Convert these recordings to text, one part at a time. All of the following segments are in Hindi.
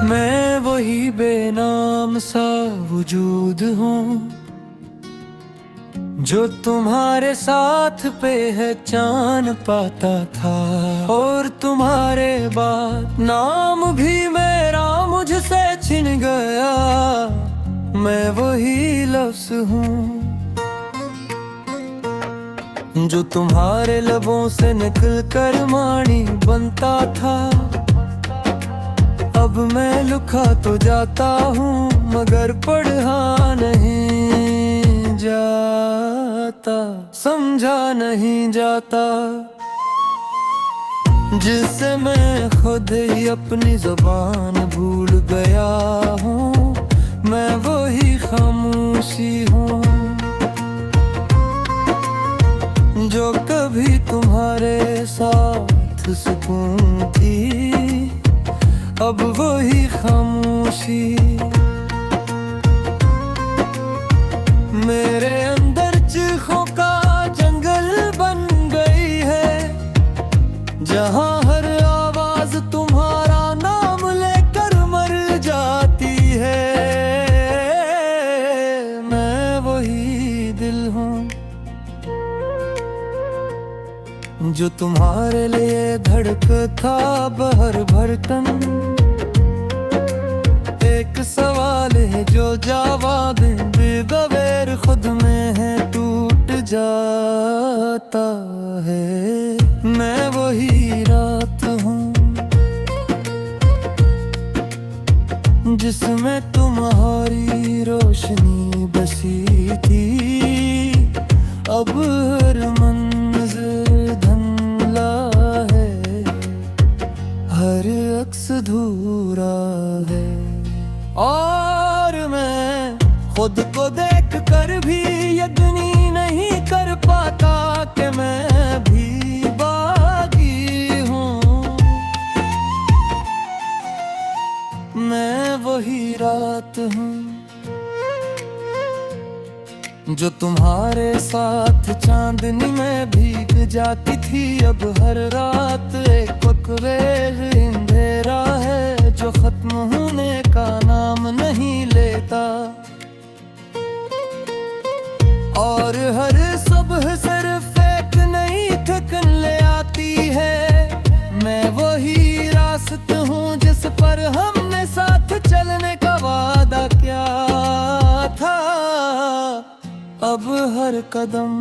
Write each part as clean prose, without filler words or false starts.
मैं वही बेनाम सा वजूद हूँ जो तुम्हारे साथ पहचान पाता था, और तुम्हारे बाद नाम भी मेरा मुझसे छिन गया। मैं वही लफ्ज़ हूँ जो तुम्हारे लबों से निकल कर मानी बनता था। अब मैं लिखा तो जाता हूँ मगर पढ़ा नहीं जाता, समझा नहीं जाता। जिससे मैं खुद ही अपनी ज़बान भूल गया हूँ। मैं वही खामोशी हूँ जो कभी तुम्हारे साथ सुकून थी। अब वही खामोशी मेरे अंदर चीखों का जंगल बन गई है, जहाँ हर आवाज तुम्हारा नाम लेकर मर जाती है। मैं वही दिल हूँ जो तुम्हारे लिए धड़कता बहर भरतन। एक सवाल है जो जवाब बेगैर खुद में है टूट जाता है। मैं वही रात हूँ जिसमें तुम्हारी रोशनी बसी थी। अब हर मंज़िल धुंधला है, हर अक्स अधूरा है, और मैं खुद को देख कर भी यकीन नहीं कर पाता कि मैं भी बागी हूँ। मैं वही रात हूँ जो तुम्हारे साथ चांदनी में भीग जाती थी। अब हर रात एक बकवेल अंधेरा है जो खत्म होने का नाम नहीं लेता, और हर सुबह सिर्फ एक नई थकन ले आती है। मैं वही रास्ता हूँ जिस पर हमने साथ चलने का वादा किया था। अब हर कदम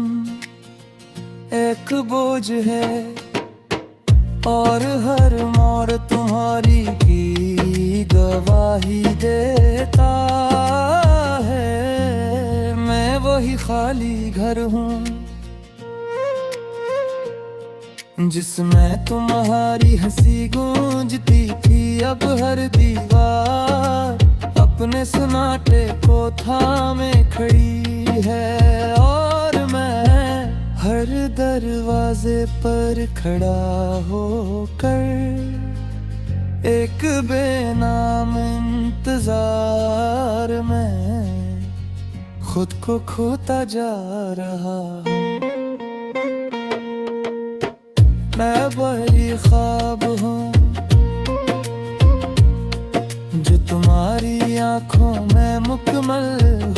एक बोझ है, और हर मोड़ तुम्हारी की गवाही देता है। मैं वही खाली घर हूँ जिसमें तुम्हारी हंसी गूंजती थी। अब हर दीवार अपने सन्नाटे को थामे खड़ी है, और मैं हर दरवाजे पर खड़ा होकर एक बेनाम इंतजार में खुद को खोता जा रहा हूँ। मैं वही ख्वाब हूँ जो तुम्हारी आंखों में मुकम्मल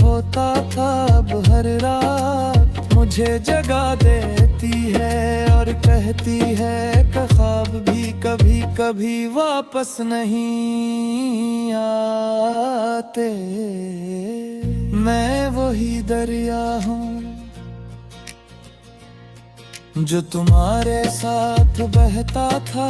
होता था। अब हर रात मुझे जगा देती है और कहती है कि ख्वाब भी कभी कभी वापस नहीं आते। मैं वही दरिया हूँ जो तुम्हारे साथ बहता था।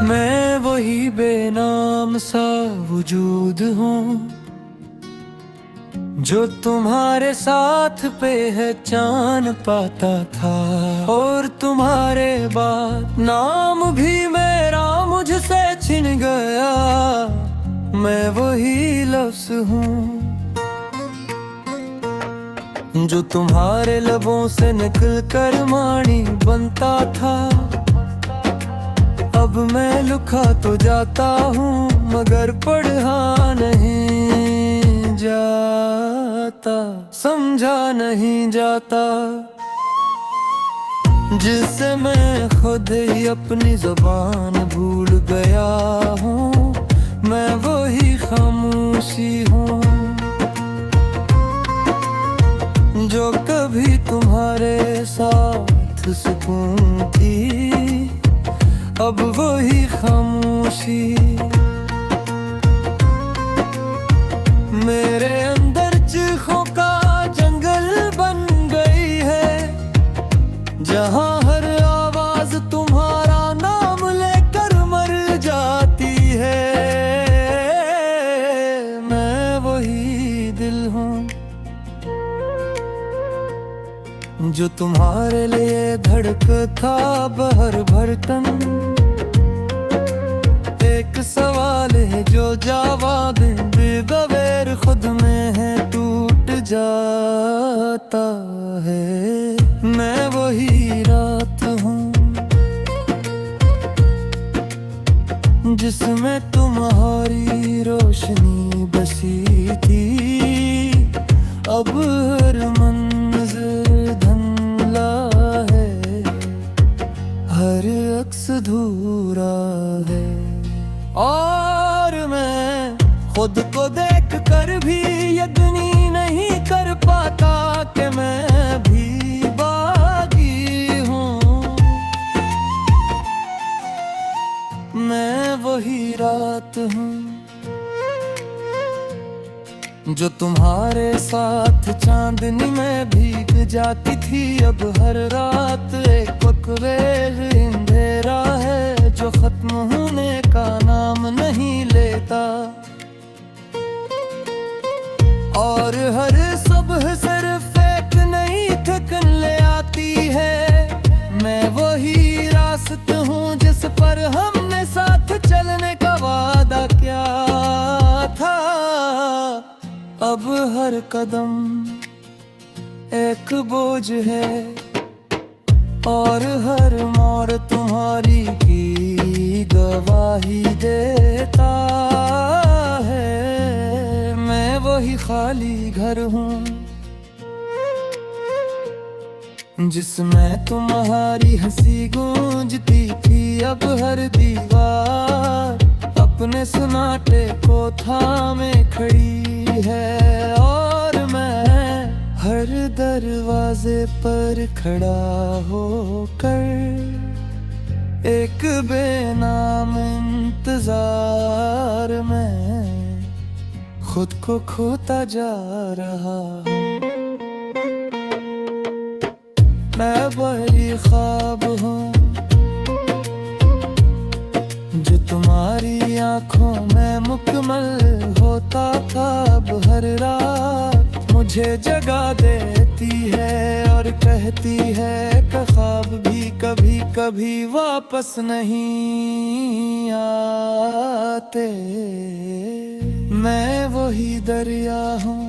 मैं वही बेनाम सा वजूद हूँ जो तुम्हारे साथ पहचान पाता था, और तुम्हारे बाद नाम भी मेरा मुझसे छिन गया, मैं वही लफ्ज़ हूँ जो तुम्हारे लबों से निकल कर वाणी बनता था। अब मैं लिखा तो जाता हूँ मगर पढ़ा नहीं जाता, समझा नहीं जाता। जिससे मैं खुद ही अपनी ज़ुबान भूल गया हूँ, मैं वही खामोशी हूँ जो कभी तुम्हारे साथ सुकून थी। अब वही खामोशी मेरे अंदर चीखों का जंगल बन गई है, जहाँ हर आवाज तुम्हारा नाम लेकर मर जाती है। मैं वही दिल हूँ जो तुम्हारे लिए धड़कता बहर भर तन। एक सवाल है जो जवाब बेगैर खुद में है टूट जाता है। मैं वही रात हूँ जिसमें तुम्हारी रोशनी बसी थी। अब हर मंज़िल धुंधला है, हर अक्स अधूरा है, और मैं खुद को देख कर भी यकीन नहीं कर पाता कि मैं भी बागी हूँ। मैं वही रात हूँ जो तुम्हारे साथ चांदनी में भीग जाती थी। अब हर रात एक पकवेज अंधेरा है जो खत्म होने का नाम नहीं लेता, और हर सुबह सिर्फ एक नई थकन ले आती है। मैं वही रास्ता हूँ जिस पर हमने साथ चलने का वादा किया था। अब हर कदम एक बोझ है, और हर मोड़ तुम्हारी की गवाही देता है। मैं वही खाली घर हूँ जिसमें तुम्हारी हंसी गूंजती थी। अब हर दीवार अपने सन्नाटे को थामे खड़ी है, और मैं हर दरवाजे पर खड़ा होकर एक बेनाम इंतजार में खुद को खोता जा रहा हूँ। मैं वही ख्वाब हूँ जो तुम्हारी आंखों में मुकम्मल होता था। अब हर रात मुझे जगा देती है और कहती है कि ख्वाब भी कभी कभी वापस नहीं आते। मैं वही दरिया हूँ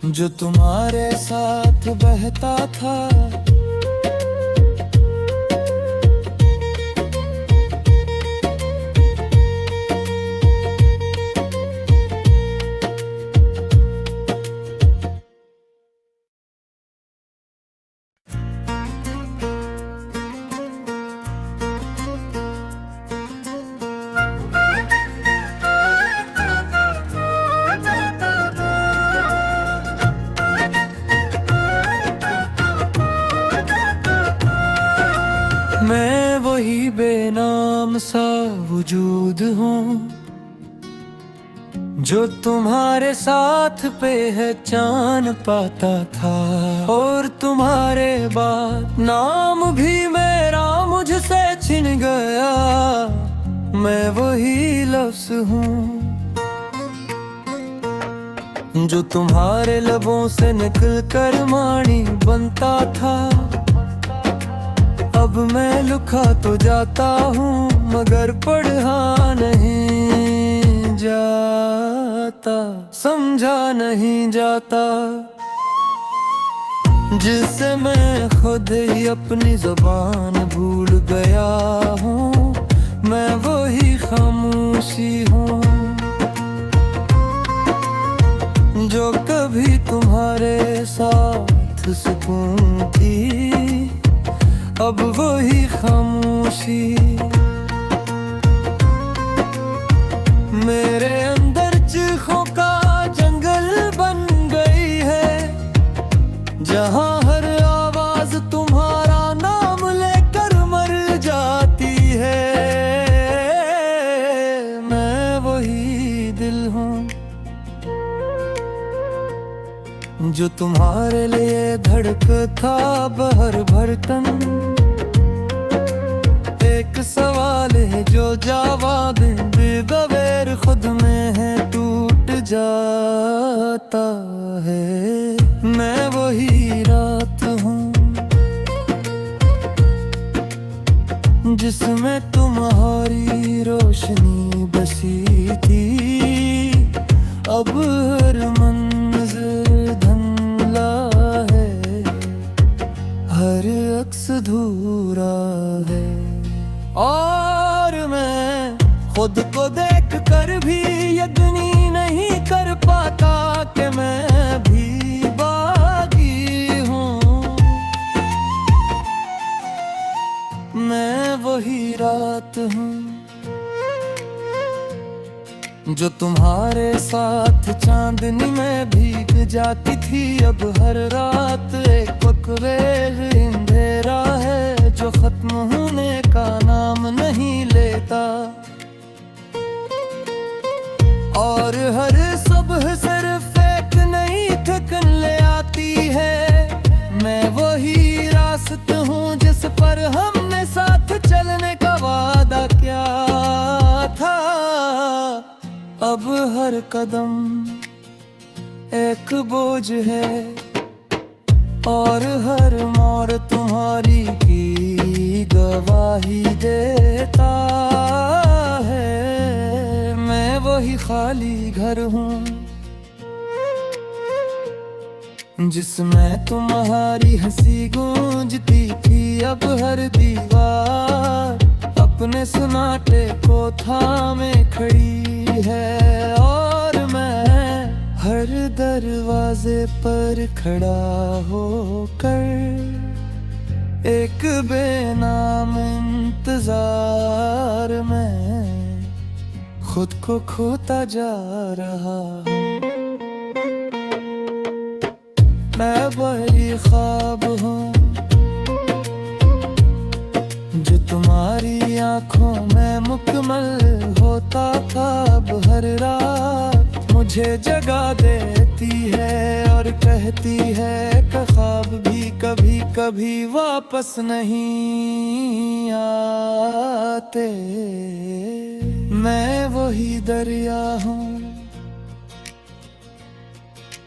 जो तुम्हारे साथ बहता था। मैं वही बेनाम सा वजूद हूँ जो तुम्हारे साथ पहचान पाता था, और तुम्हारे बाद नाम भी मेरा मुझसे छिन गया। मैं वही लफ्ज़ हूँ जो तुम्हारे लबों से निकल कर वाणी बनता था। अब अब मैं लिखा तो जाता हूँ मगर पढ़ा नहीं जाता, समझा नहीं जाता। जिससे मैं खुद ही अपनी ज़ुबान भूल गया हूँ, मैं वही खामोशी हूँ जो कभी तुम्हारे साथ सुकून थी, अब वही खामोशी मेरे अंदर चीखों का जंगल बन गई है, जहाँ हर आवाज तुम्हारा नाम लेकर मर जाती है। मैं वही दिल हूँ जो तुम्हारे लिए धड़कता बहर भर तन। एक सवाल है जो जवाब बेगैर खुद में है टूट जाता है। मैं वही रात हूँ जिसमें तुम्हारी रोशनी बसी थी, अब हर मंज़िल धुंधला है, हर अक्स अधूरा है। और मैं खुद को देख कर भी यकीन नहीं कर पाता कि मैं भी बागी हूँ। मैं वही रात हूँ जो तुम्हारे साथ चांदनी में भीग जाती थी, अब हर रात एक पकवेल अंधेरा है जो खत्म होने का नाम नहीं लेता। और हर सुबह सिर्फ एक नई थकन ले आती है। मैं वही रास्ता हूँ जिस पर हमने साथ चलने का वादा किया था, अब हर कदम एक बोझ है और हर मोड़ तुम्हारी की गवाही देता है। मैं वही खाली घर हूँ जिसमें तुम्हारी हंसी गूंजती थी, अब हर दीवार अपने सन्नाटे को थामे खड़ी है। और मैं हर दरवाजे पर खड़ा होकर एक बेनाम इंतजार में खुद को खोता जा रहा हूँ। मैं वही ख्वाब हूँ जो तुम्हारी आंखों में मुकम्मल होता था, अब हर रात मुझे जगा देती है और कहती है कि ख्वाब भी कभी कभी वापस नहीं आते। मैं वही दरिया हूँ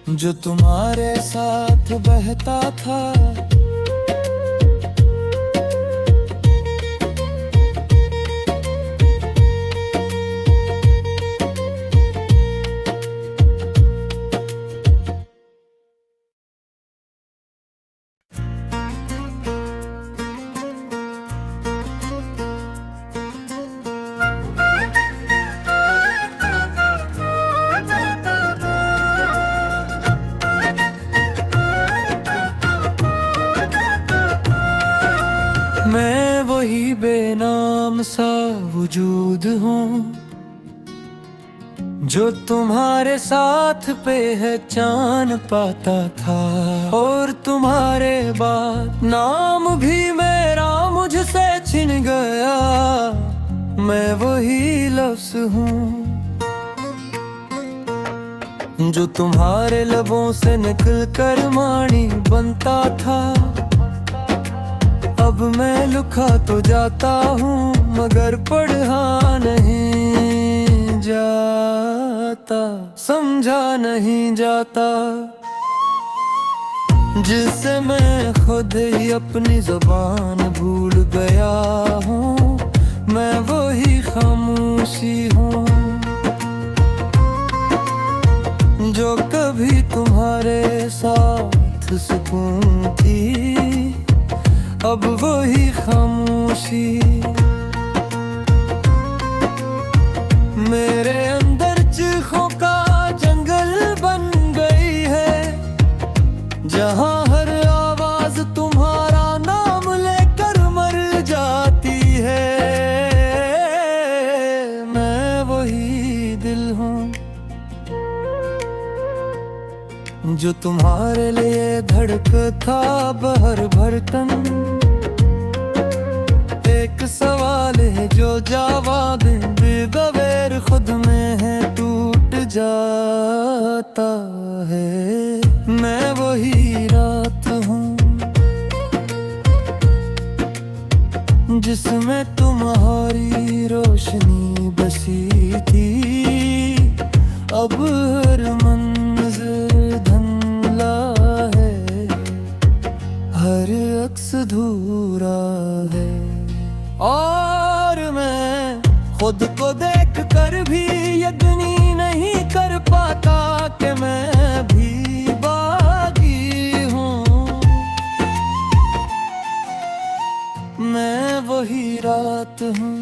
जो तुम्हारे साथ बहता था, मैं वही बेनाम सा वजूद हूँ जो तुम्हारे साथ पहचान पाता था। और तुम्हारे बाद नाम भी मेरा मुझसे छिन गया। मैं वही लफ्ज़ हूँ जो तुम्हारे लबों से निकल कर मानी बनता था। अब मैं लिखा तो जाता हूँ मगर पढ़ा नहीं जाता, समझा नहीं जाता। जिससे मैं खुद ही अपनी जुबान भूल गया हूँ। मैं वही खामोशी हूँ जो कभी तुम्हारे साथ सुकून थी, अब वही खामोशी मेरे अंदर चीखों का जंगल बन गई है, जहाँ हर आवाज तुम्हारा नाम लेकर मर जाती है। मैं वही दिल हूँ जो तुम्हारे लिए धड़कता बहर भर तन। एक सवाल है जो जवाब बेगैर खुद में है टूट जाता है। मैं वही रात हूँ जिसमें तुम्हारी रोशनी बसी थी, अब हर मंज़िल धुंधला है, हर अक्स अधूरा है। और मैं खुद को देख कर भी यकीन नहीं कर पाता कि मैं भी बागी हूँ। मैं वही रात हूँ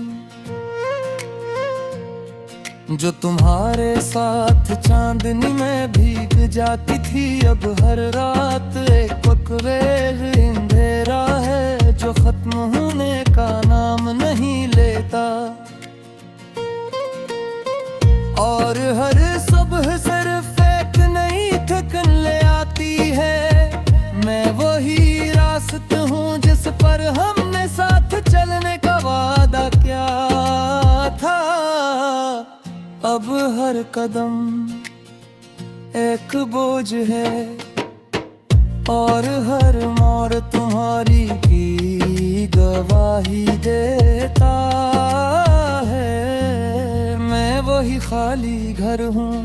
जो तुम्हारे साथ चांदनी में भीग जाती थी, अब हर रात एक पकवेल अंधेरा है जो खत्म होने का नाम नहीं लेता। और हर सुबह सिर्फ एक नई थकन ले आती है। मैं वही रास्ता हूँ जिस पर हमने साथ चलने का वादा किया था, अब हर कदम एक बोझ है और हर मोड़ तुम्हारी की गवाही देता है। मैं वही खाली घर हूँ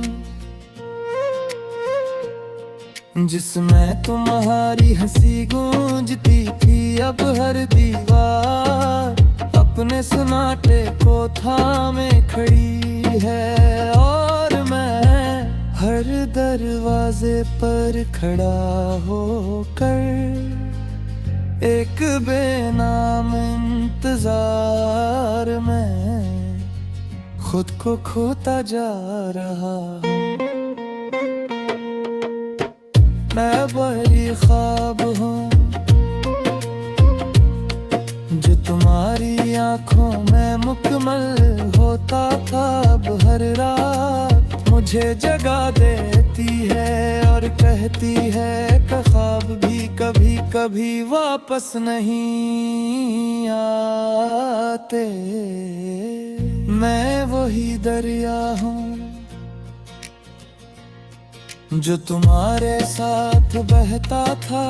जिसमें तुम्हारी हंसी गूंजती थी, अब हर दीवार अपने सन्नाटे को थामे खड़ी है। और मैं हर दरवाजे पर खड़ा होकर एक बेनाम इंतजार में खुद को खोता जा रहा हूँ। मैं वही ख्वाब हूँ जो तुम्हारी आंखों में मुकम्मल होता था, अब हर रात मुझे जगा देती है और कहती है कि ख्वाब भी कभी कभी वापस नहीं आते। मैं वही दरिया हूँ जो तुम्हारे साथ बहता था,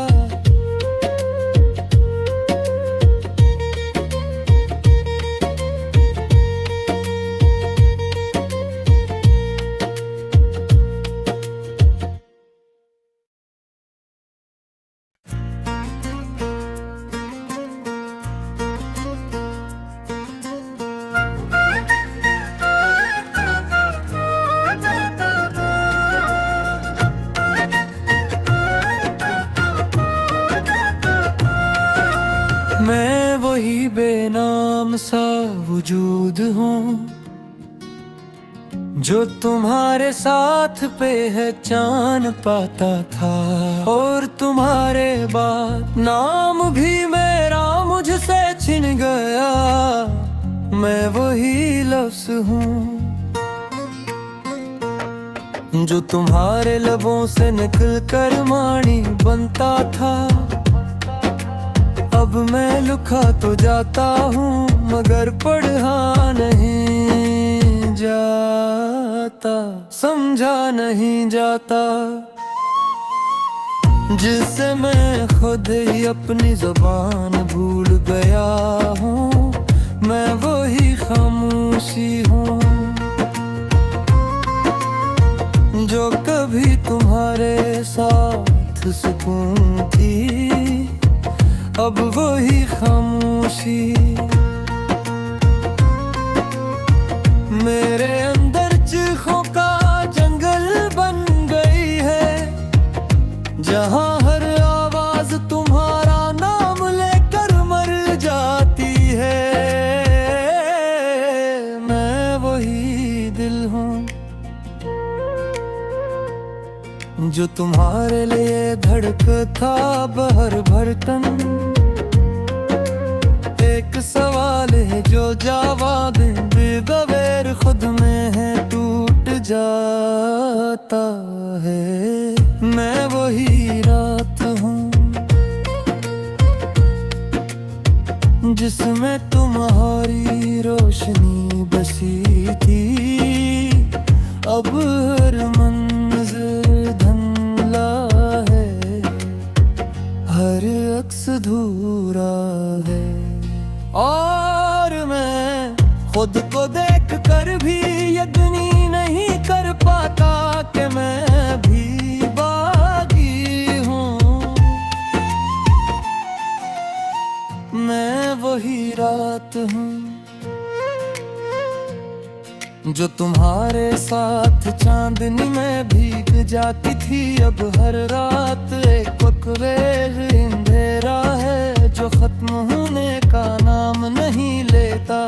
मैं वही बेनाम सा वजूद हूँ जो तुम्हारे साथ पहचान पाता था, और तुम्हारे बाद नाम भी मेरा मुझसे छिन गया। मैं वही लफ्ज़ हूँ जो तुम्हारे लबों से निकल कर मानी बनता था, अब मैं लिखा तो जाता हूँ मगर पढ़ा नहीं जाता, समझा नहीं जाता। जिससे मैं खुद ही अपनी जुबान भूल गया हूँ। मैं वही खामोशी हूँ जो कभी तुम्हारे साथ सुकून खामोशी मेरे अंदर चीखों का जंगल बन गई है, जहां हर आवाज तुम्हारा नाम लेकर मर जाती है। मैं वही दिल हूँ जो तुम्हारे लिए धड़कता बहर भरतन। एक सवाल है जो जवाब बेगैर खुद में है टूट जाता है। मैं वही रात हूँ जिसमें तुम्हारी रोशनी बसी थी। अब हर मंज़िल धुंधला है, हर अक्स अधूरा है, और मैं खुद को देख कर भी यकीन नहीं कर पाता कि मैं भी बागी हूँ। मैं वही रात हूँ जो तुम्हारे साथ चांदनी में भीग जाती थी। अब हर रात एक पकवेज अंधेरा है जो खत्म होने का नाम नहीं लेता।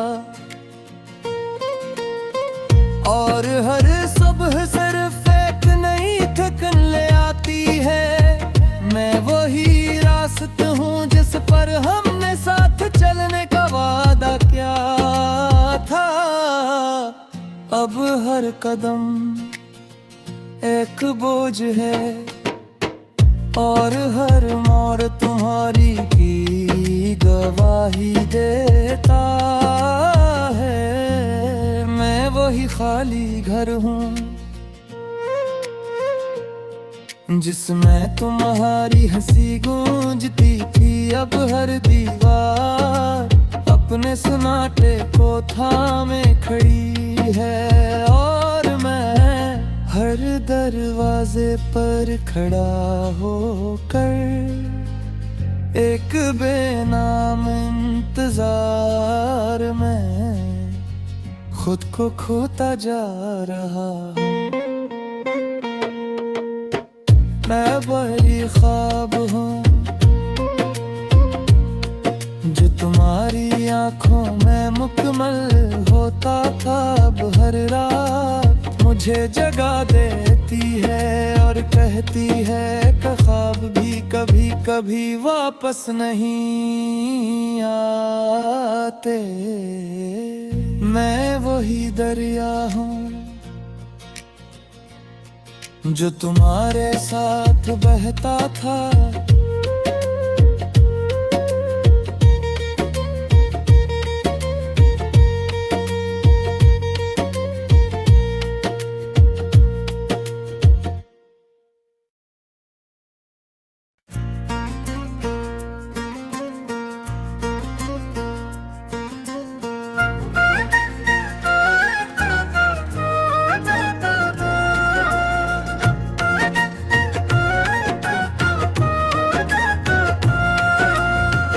और हर सुबह सिर्फ एक नई थकन ले आती है। मैं वही रास्ता हूँ जिस पर हमने साथ चलने का वादा किया था। अब हर कदम एक बोझ है और हर मोड़ तुम्हारी की गवाही देता है। मैं वही खाली घर हूँ जिसमें तुम्हारी हंसी गूंजती थी। अब हर दीवार अपने सन्नाटे को थामे खड़ी है, और मैं हर दरवाजे पर खड़ा होकर एक बेनाम इंतजार में खुद को खोता जा रहा हूँ। मैं वही ख्वाब हूँ जो तुम्हारी आंखों में मुकम्मल होता था। अब हर रात मुझे जगा देती है और कहती है कि ख्वाब भी कभी कभी वापस नहीं आते। मैं वही दरिया हूँ जो तुम्हारे साथ बहता था।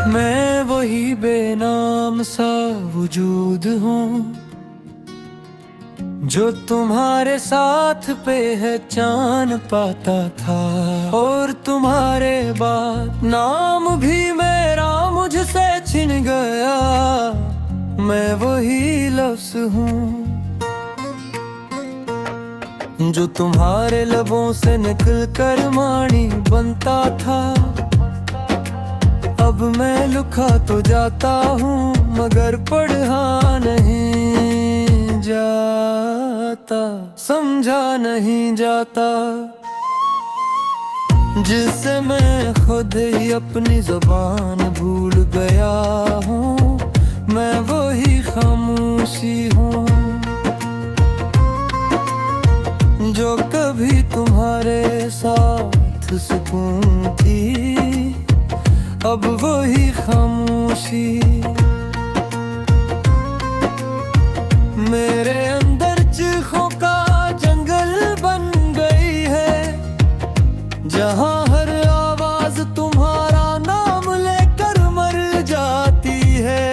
मैं वही बेनाम सा वजूद हूँ जो तुम्हारे साथ पहचान पाता था। और तुम्हारे बाद नाम भी मेरा मुझसे छिन गया। मैं वही लफ्ज़ हूँ जो तुम्हारे लबों से निकल कर मानी बनता था। अब मैं लिखा तो जाता हूँ मगर पढ़ा नहीं जाता, समझा नहीं जाता। जिससे मैं खुद ही अपनी ज़बान भूल गया हूँ। मैं वही खामोशी हूँ जो कभी तुम्हारे साथ सुकून थी। अब वही खामोशी मेरे अंदर चीखों का जंगल बन गई है, जहां हर आवाज तुम्हारा नाम लेकर मर जाती है।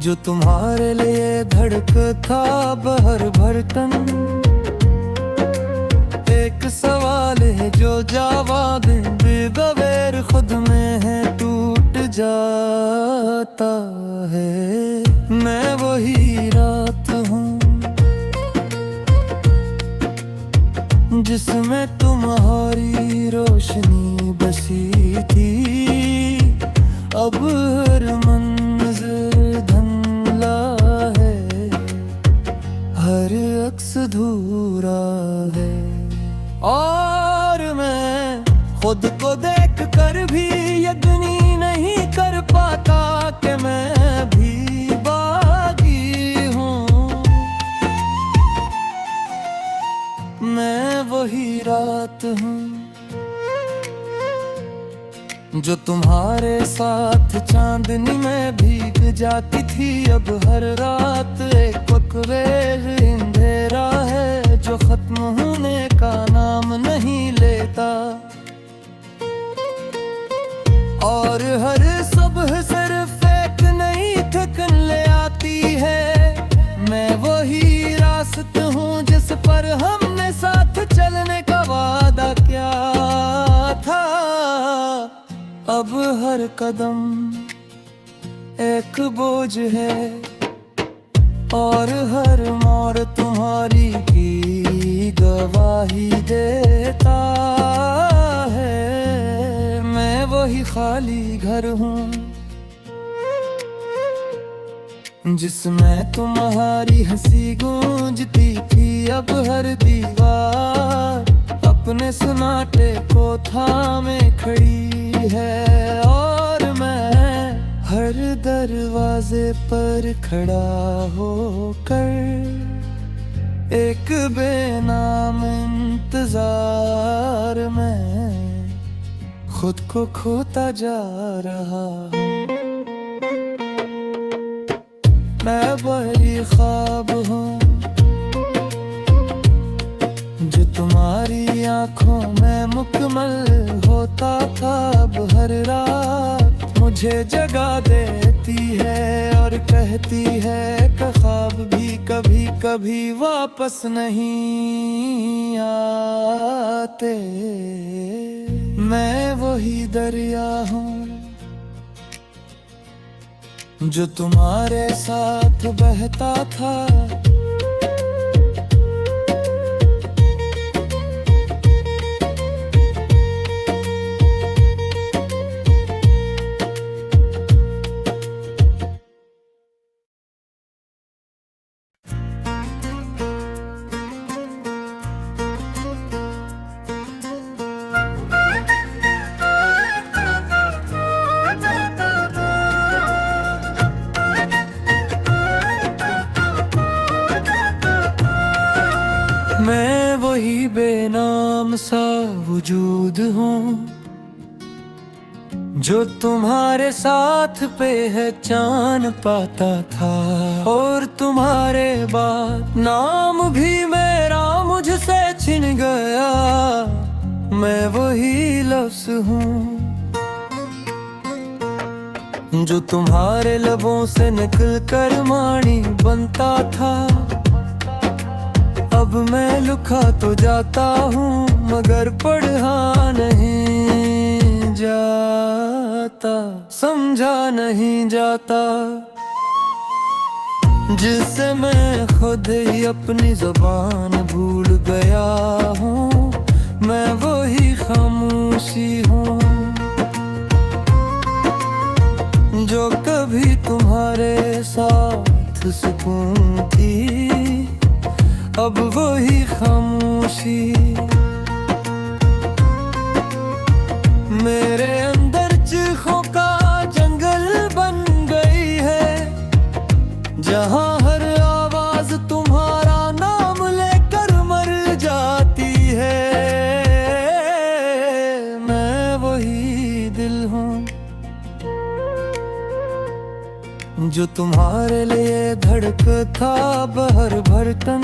जो तुम्हारे लिए धड़कता बहर भरतन। एक सवाल है जो जवाब बेगैर खुद में है टूट जाता है। मैं वही रात हूँ जिसमें तुम्हारी रोशनी बसी थी। अब हर मंज़िल धुंधला है, हर अक्स अधूरा है। और मैं खुद को देख कर भी यकीन नहीं कर पाता कि मैं भी बागी हूँ। मैं वही रात हूँ जो तुम्हारे साथ चांदनी में भीग जाती थी। अब हर रात एक पकवेज अंधेरा है जो खत्म होने का नाम नहीं लेता। और हर सुबह सिर्फ एक नई थकन ले आती है। मैं वही रास्ता हूँ जिस पर हमने साथ चलने का वादा किया था। अब हर कदम एक बोझ है और हर मोड़ तुम्हारी की गवाही देता है। मैं वही खाली घर हूँ जिसमें तुम्हारी हंसी गूंजती थी। अब हर दीवार अपने सन्नाटे को थामे खड़ी है और मैं हर दरवाजे पर खड़ा होकर एक बेनाम इंतजार में खुद को खोता जा रहा हूँ। मैं वही ख्वाब हूँ जो तुम्हारी आंखों में मुकम्मल होता था। अब हर रात मुझे जगा देती है और कहती है कि ख्वाब भी कभी कभी वापस नहीं आते। मैं वही दरिया हूँ जो तुम्हारे साथ बहता था। मैं वही बेनाम सा वजूद हूँ जो तुम्हारे साथ पहचान पाता था। और तुम्हारे बाद नाम भी मेरा मुझसे छिन गया। मैं वही लफ्ज़ हूँ जो तुम्हारे लबों से निकल कर मानी बनता था। अब मैं लिखा तो जाता हूँ मगर पढ़ा नहीं जाता, समझा नहीं जाता। जिससे मैं खुद ही अपनी ज़बान भूल गया हूँ। मैं वही खामोशी हूँ जो कभी तुम्हारे साथ सुकून थी। अब वही खामोशी मेरे अंदर चीखों का जंगल बन गई है, जहाँ हर आवाज तुम्हारा नाम लेकर मर जाती है। मैं वही दिल हूँ जो तुम्हारे लिए धड़कता बहर भरतन।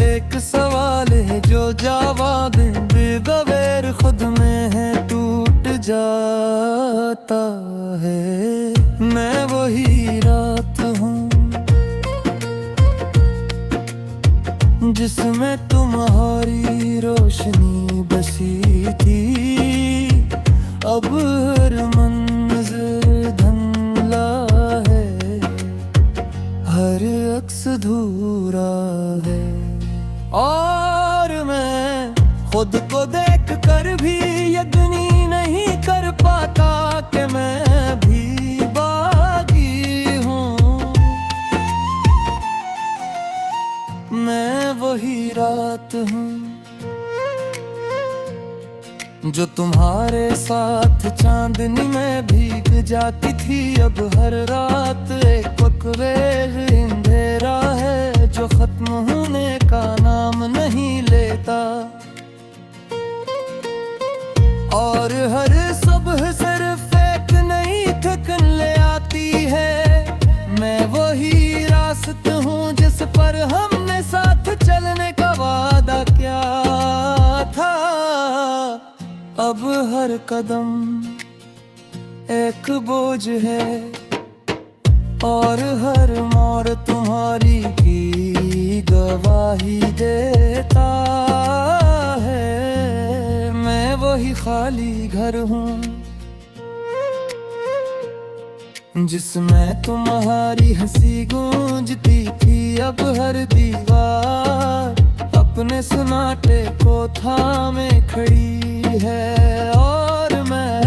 एक सवाल है जो जवाब बेगैर खुद में है टूट जाता है। मैं वो जिसमें तुम्हारी रोशनी बसी थी। अब हर मंज़िल धुंधला है, हर अक्स अधूरा है। और मैं खुद को देख कर भी यकीन नहीं कर पाता कि मैं भी बागी हूँ। मैं वही रात हूँ जो तुम्हारे साथ चांदनी में भीग जाती थी। अब हर रात एक पकवेज अंधेरा है जो खत्म होने का नाम नहीं लेता। और हर सुबह सिर्फ एक नई थकन ले आती है। मैं वही रास्ता हूँ जिस पर हमने साथ चलने का वादा किया था। अब हर कदम एक बोझ है और हर मोड़ तुम्हारी की गवाही देता है। मैं वही खाली घर हूँ जिसमें तुम्हारी हंसी गूंजती थी। अब हर दीवार अपने सन्नाटे को थामे खड़ी है और मैं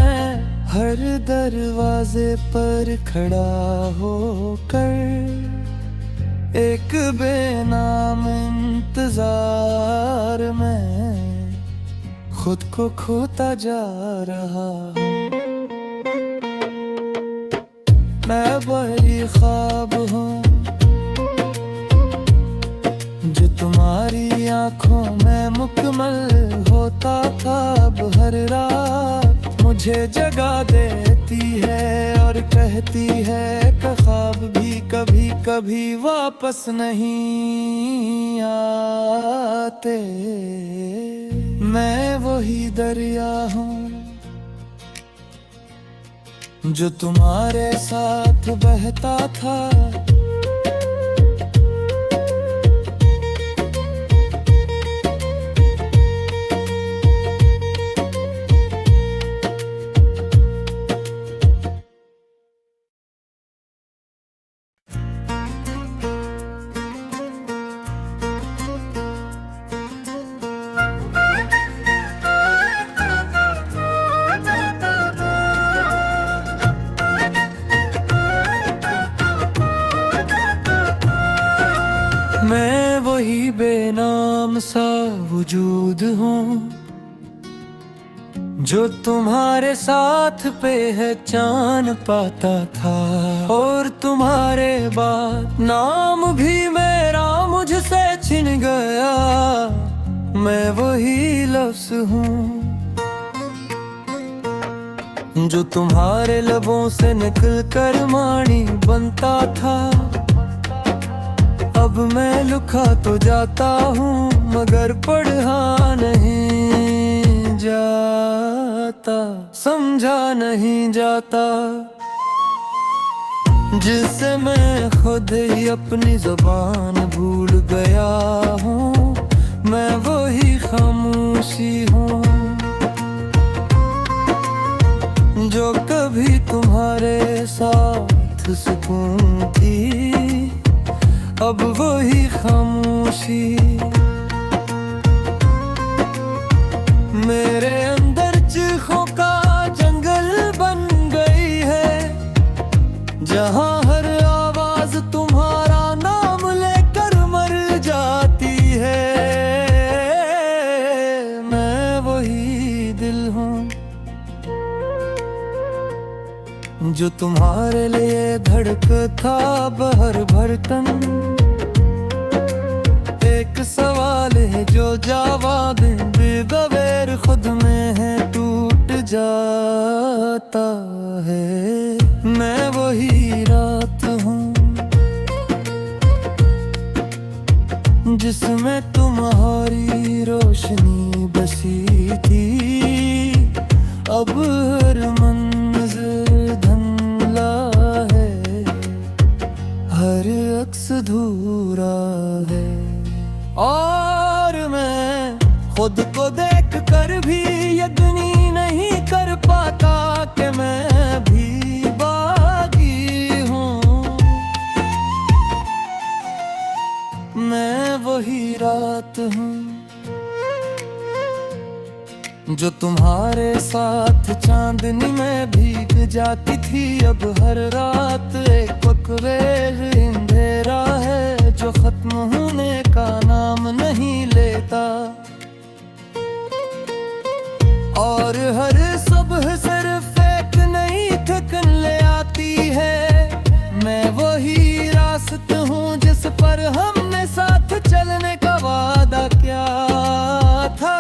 हर दरवाजे पर खड़ा होकर एक बेनाम इंतजार में खुद को खोता जा रहा हूँ। मैं वही ख्वाब हूँ जो तुम्हारी आंखों में मुकम्मल होता था। अब हर रात मुझे जगा देती है और कहती है कि ख्वाब भी कभी कभी वापस नहीं आते। मैं वही दरिया हूँ जो तुम्हारे साथ बहता था। मैं वही बेनाम सा वजूद हूँ जो तुम्हारे साथ पहचान पाता था। और तुम्हारे बाद नाम भी मेरा मुझसे छिन गया। मैं वही लफ्ज़ हूँ जो तुम्हारे लबों से निकल कर मानी बनता था। अब मैं लिखा तो जाता हूँ मगर पढ़ा नहीं जाता, समझा नहीं जाता। जिससे मैं खुद ही अपनी ज़बान भूल गया हूँ। मैं वही खामोशी हूँ जो कभी तुम्हारे साथ सुकून थी। अब वही खामोशी मेरे अंदर चीखों का जंगल बन गई है, जहाँ हर आवाज तुम्हारा नाम लेकर मर जाती है। मैं वही दिल हूँ जो तुम्हारे लिए धड़कता बहर भर तन। एक सवाल है जो जवाब बेगैर खुद में है टूट जाता है। मैं वही रात हूँ जिसमें तुम्हारी रोशनी बसी थी। अब हर मंज़िल धुंधला है, हर अक्स अधूरा है। और खुद को देख कर भी यकीन नहीं कर पाता कि मैं भी बागी हूँ। मैं वही रात हूँ जो तुम्हारे साथ चांदनी में भीग जाती थी। अब हर रात एक पकवेल अंधेरा है जो खत्म होने का नाम नहीं लेता। और हर सुबह सिर्फ एक नई थकन ले आती है। मैं वही रास्ता हूँ जिस पर हमने साथ चलने का वादा किया था।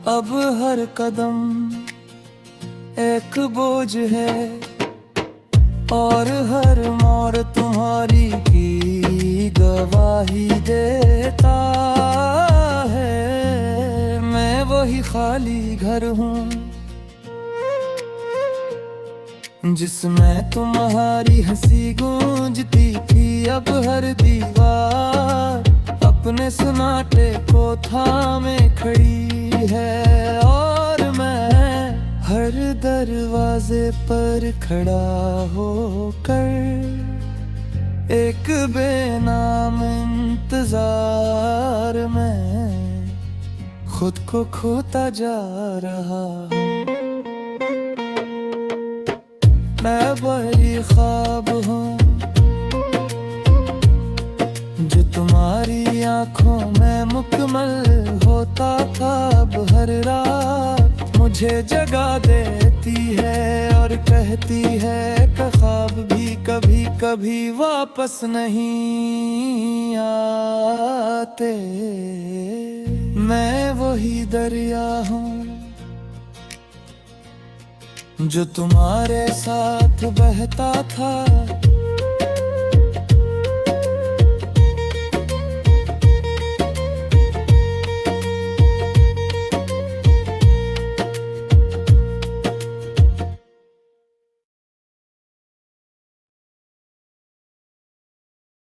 अब हर कदम एक बोझ है और हर मोड़ तुम्हारी की गवाही देता है। मैं वही खाली घर हूँ जिसमें तुम्हारी हंसी गूंजती थी। अब हर दीवार अपने सन्नाटे को थामे खड़ी है और मैं हर दरवाजे पर खड़ा होकर एक बेनाम इंतजार में खुद को खोता जा रहा हूँ। मैं वही ख्वाब हूँ जो तुम्हारी आंखों में मुकम्मल होता था। अब हर रात मुझे जगा देती है और कहती है कि ख्वाब भी कभी कभी वापस नहीं आते। मैं वही दरिया हूँ जो तुम्हारे साथ बहता था।